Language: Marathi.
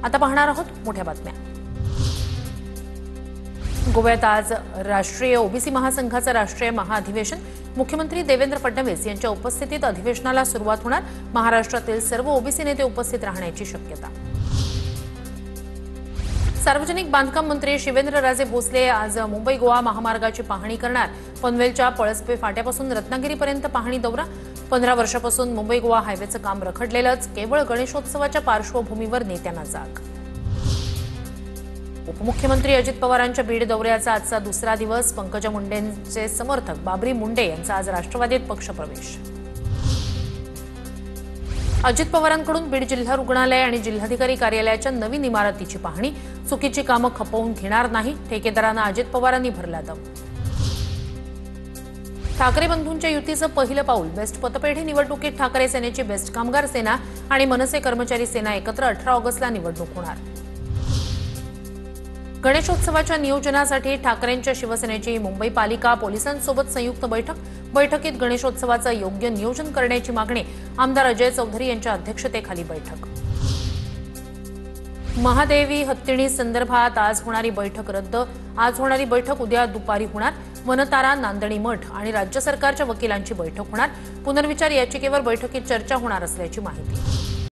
आता पाहणार आहोत मोठ्या बातम्या। गोव्यात आज राष्ट्रीय ओबीसी महासंघाचं राष्ट्रीय महाअधिवेशन मुख्यमंत्री देवेंद्र फडणवीस यांच्या उपस्थितीत अधिवेशनाला सुरुवात होणार। महाराष्ट्रातील सर्व ओबीसी नेते उपस्थित राहण्याची शक्यता। सार्वजनिक बांधकाम मंत्री शिवेंद्रराजे भोसले आज मुंबई गोवा महामार्गाची पाहणी करणार। पनवेलच्या पळसपे फाट्यापासून रत्नागिरीपर्यंत पाहणी दौरा। 15 वर्षापासून मुंबई गोवा हायवेचं काम रखडलेलंच, केवळ गणेशोत्सवाच्या पार्श्वभूमीवर नेत्यांना जाग। उपमुख्यमंत्री अजित पवारांच्या बीड दौऱ्याचा आजचा दुसरा दिवस। पंकजा मुंडेंचे समर्थक बाबरी मुंडे यांचा आज राष्ट्रवादीत पक्षप्रवेश। अजित पवारांकडून बीड जिल्हा रुग्णालय आणि जिल्हाधिकारी कार्यालयाच्या नवीन इमारतीची पाहणी। चुकीची कामं खपवून घेणार नाही, ठेकेदारांना अजित पवारांनी भरला दम। ठाकरे बंधूंच्या युतीचं पहिलं पाऊल। बेस्ट पतपेढी निवडणुकीत ठाकरे सेनेची बेस्ट कामगार सेना आणि मनसे कर्मचारी सेना एकत्र 18 ऑगस्टला निवडणूक होणार। गणेशोत्सवाच्या नियोजनासाठी ठाकरेंच्या शिवसेनेची मुंबई पालिका पोलिसांसोबत संयुक्त बैठक। बैठकीत गणेशोत्सवाचं योग्य नियोजन करण्याची मागणी। आमदार अजय चौधरी यांच्या अध्यक्षतेखाली बैठक। महादेवी हत्तीणी संदर्भात आज होणारी बैठक रद्द। आज होणारी बैठक उद्या दुपारी होणार। वनतारा, नांदणी मठ आणि राज्य सरकारच्या वकिलांची बैठक होणार। पुनर्विचार याचिकेवर बैठकीत चर्चा होणार असल्याची माहिती।